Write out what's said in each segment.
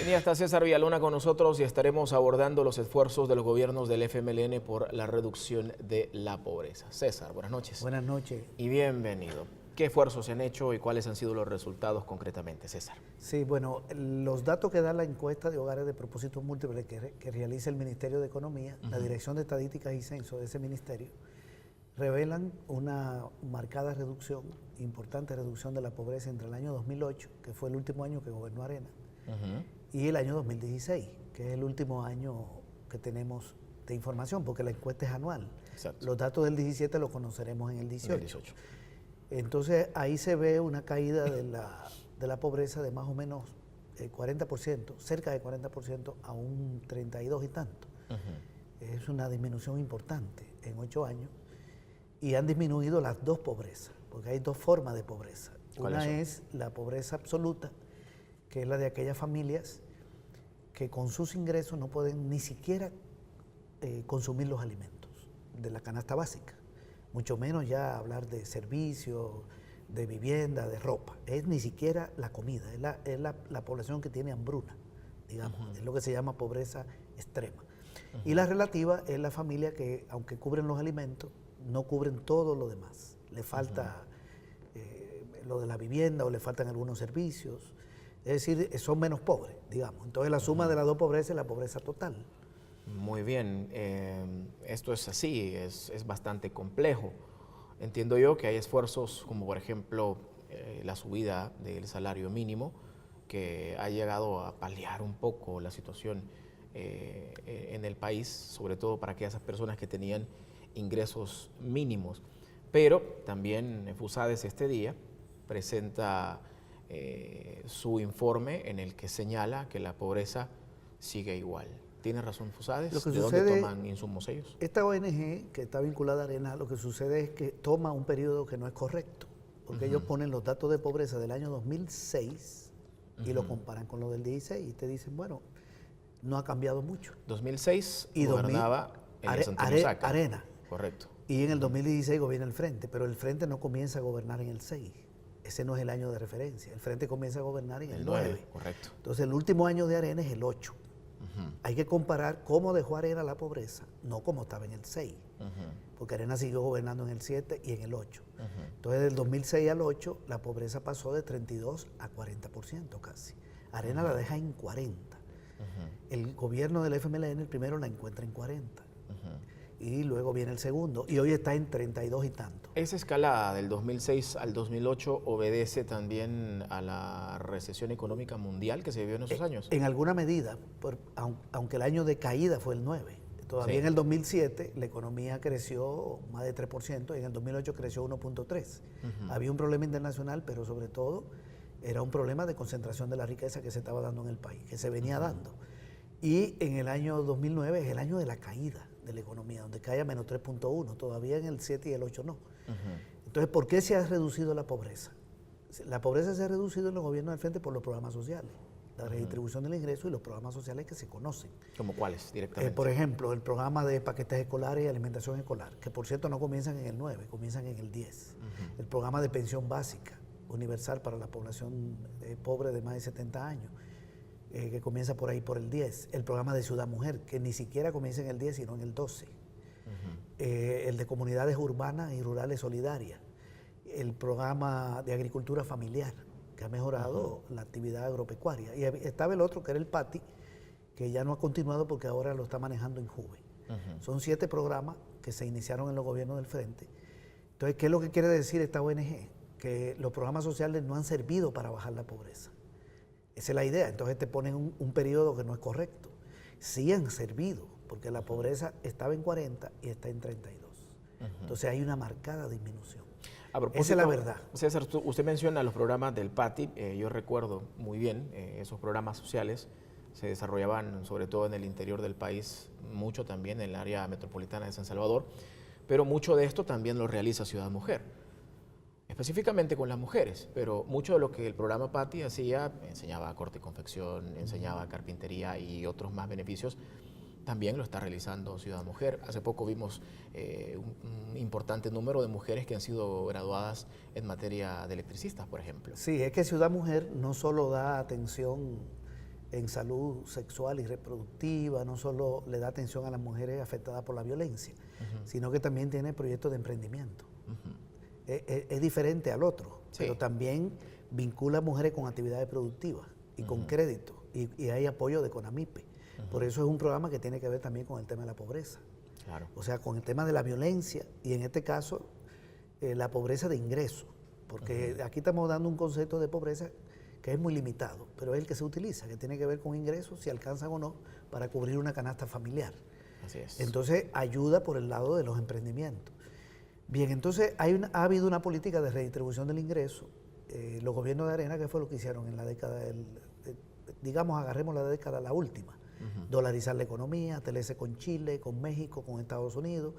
Y ya está César Villalona con nosotros y estaremos abordando los esfuerzos de los gobiernos del FMLN por la reducción de la pobreza. César, buenas noches. Buenas noches. Y bienvenido. ¿Qué esfuerzos se han hecho y cuáles han sido los resultados concretamente, César? Sí, bueno, los datos que da la encuesta de hogares de propósitos múltiples que realiza el Ministerio de Economía, la Dirección de Estadísticas y Censo de ese ministerio, revelan una marcada reducción, importante reducción de la pobreza entre el año 2008, que fue el último año que gobernó Arena, y el año 2016, que es el último año que tenemos de información, porque la encuesta es anual. Exacto. Los datos del 17 los conoceremos en el 18. En el 18. Entonces ahí se ve una caída de la pobreza de más o menos 40%, cerca de 40% a un 32 y tanto. Es una disminución importante en 8 años. Y han disminuido las dos pobrezas, porque hay dos formas de pobreza. Una es la pobreza absoluta, que es la de aquellas familias que con sus ingresos no pueden ni siquiera consumir los alimentos de la canasta básica, mucho menos ya hablar de servicios, de vivienda, de ropa. Es ni siquiera la comida, es la población que tiene hambruna, digamos, es lo que se llama pobreza extrema. Y la relativa es la familia que, aunque cubren los alimentos, no cubren todo lo demás. Le falta lo de la vivienda o le faltan algunos servicios. Es decir, son menos pobres, digamos. Entonces la suma de las dos pobrezas es la pobreza total. Muy bien, esto es así, es bastante complejo. Entiendo yo que hay esfuerzos como por ejemplo la subida del salario mínimo que ha llegado a paliar un poco la situación en el país, sobre todo para aquellas personas que tenían ingresos mínimos. Pero también FUSADES este día presenta su informe en el que señala que la pobreza sigue igual. ¿Tiene razón FUSADES? ¿De dónde toman insumos ellos? Esta ONG que está vinculada a Arena, lo que sucede es que toma un periodo que no es correcto, porque ellos ponen los datos de pobreza del año 2006 y lo comparan con lo del 16 y te dicen, bueno, no ha cambiado mucho. 2006 y gobernaba Arena. Correcto. Y en el 2016 gobierna el Frente, pero el Frente no comienza a gobernar en el 6. Ese no es el año de referencia. El Frente comienza a gobernar en el 9. Correcto. Entonces el último año de Arena es el 8. Hay que comparar cómo dejó Arena la pobreza, no como estaba en el 6. Porque Arena siguió gobernando en el 7 y en el 8. Entonces del 2006 al 8 la pobreza pasó de 32 a 40% casi. Arena la deja en 40. El gobierno del FMLN, el primero, la encuentra en 40. Y luego viene el segundo, y hoy está en 32 y tanto. ¿Esa escalada del 2006 al 2008 obedece también a la recesión económica mundial que se vivió en esos años? En alguna medida, aunque el año de caída fue el 9. Todavía en el 2007 la economía creció más de 3%, y en el 2008 creció 1.3%. Había un problema internacional, pero sobre todo era un problema de concentración de la riqueza que se estaba dando en el país, que se venía dando. Y en el año 2009 es el año de la caída de la economía, donde cae a menos 3.1, todavía en el 7 y el 8 no. Entonces, ¿por qué se ha reducido la pobreza? La pobreza se ha reducido en los gobiernos del Frente por los programas sociales, la redistribución del ingreso y los programas sociales que se conocen. ¿Cómo cuáles directamente? Por ejemplo, el programa de paquetes escolares y alimentación escolar, que por cierto no comienzan en el 9, comienzan en el 10. El programa de pensión básica universal para la población pobre de más de 70 años, que comienza por ahí por el 10, el programa de Ciudad Mujer, que ni siquiera comienza en el 10, sino en el 12, el de comunidades urbanas y rurales solidarias, el programa de agricultura familiar, que ha mejorado la actividad agropecuaria, y estaba el otro, que era el PATI, que ya no ha continuado porque ahora lo está manejando Injuve. Son 7 programas que se iniciaron en los gobiernos del Frente. Entonces, ¿qué es lo que quiere decir esta ONG? Que los programas sociales no han servido para bajar la pobreza. Esa es la idea. Entonces te ponen un periodo que no es correcto. Sí han servido, porque la pobreza estaba en 40 y está en 32. Entonces hay una marcada disminución. Esa es la verdad. César, usted menciona los programas del PATI. Yo recuerdo muy bien esos programas sociales. Se desarrollaban sobre todo en el interior del país, mucho también en el área metropolitana de San Salvador, pero mucho de esto también lo realiza Ciudad Mujer, específicamente con las mujeres, pero mucho de lo que el programa PATI hacía, enseñaba corte y confección, enseñaba carpintería y otros más beneficios, también lo está realizando Ciudad Mujer. Hace poco vimos un importante número de mujeres que han sido graduadas en materia de electricistas, por ejemplo. Sí, es que Ciudad Mujer no solo da atención en salud sexual y reproductiva, no solo le da atención a las mujeres afectadas por la violencia, sino que también tiene proyectos de emprendimiento. Es diferente al otro, pero también vincula a mujeres con actividades productivas y con crédito, y hay apoyo de CONAMIPE. Por eso es un programa que tiene que ver también con el tema de la pobreza. Claro. O sea, con el tema de la violencia y en este caso la pobreza de ingreso, porque aquí estamos dando un concepto de pobreza que es muy limitado, pero es el que se utiliza, que tiene que ver con ingresos, si alcanzan o no, para cubrir una canasta familiar. Así es. Entonces, ayuda por el lado de los emprendimientos. Bien, entonces ha habido una política de redistribución del ingreso. Los gobiernos de Arena, ¿qué fue lo que hicieron en la década digamos, agarremos la década, la última? Dolarizar la economía, telerse con Chile, con México, con Estados Unidos,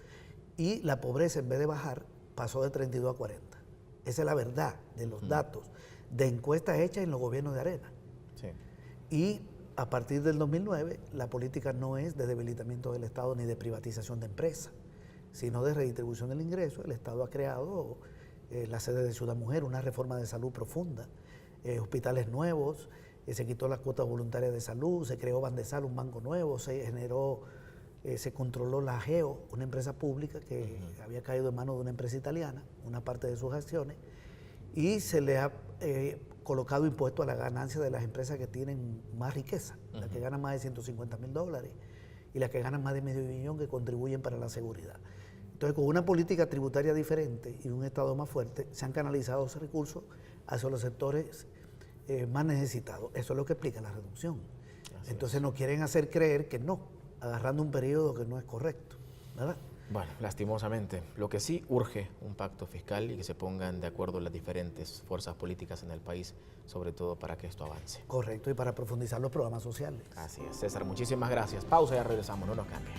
y la pobreza, en vez de bajar, pasó de 32 a 40. Esa es la verdad de los datos de encuestas hechas en los gobiernos de Arena. Sí. Y a partir del 2009, la política no es de debilitamiento del Estado ni de privatización de empresas, sino de redistribución del ingreso. El Estado ha creado la sede de Ciudad Mujer, una reforma de salud profunda, hospitales nuevos, se quitó las cuotas voluntarias de salud, se creó Bandesal, un banco nuevo, se generó, se controló la GEO, una empresa pública que había caído en manos de una empresa italiana, una parte de sus acciones, y se le ha colocado impuesto a la ganancia de las empresas que tienen más riqueza, las que ganan más de $150,000 y las que ganan más de $500,000 que contribuyen para la seguridad. Entonces, con una política tributaria diferente y un Estado más fuerte, se han canalizado esos recursos hacia los sectores más necesitados. Eso es lo que explica la reducción. Entonces nos quieren hacer creer que no, agarrando un periodo que no es correcto, ¿verdad? Bueno, lastimosamente. Lo que sí urge un pacto fiscal y que se pongan de acuerdo las diferentes fuerzas políticas en el país, sobre todo para que esto avance. Correcto, y para profundizar los programas sociales. Así es, César. Muchísimas gracias. Pausa y ya regresamos. No nos cambien.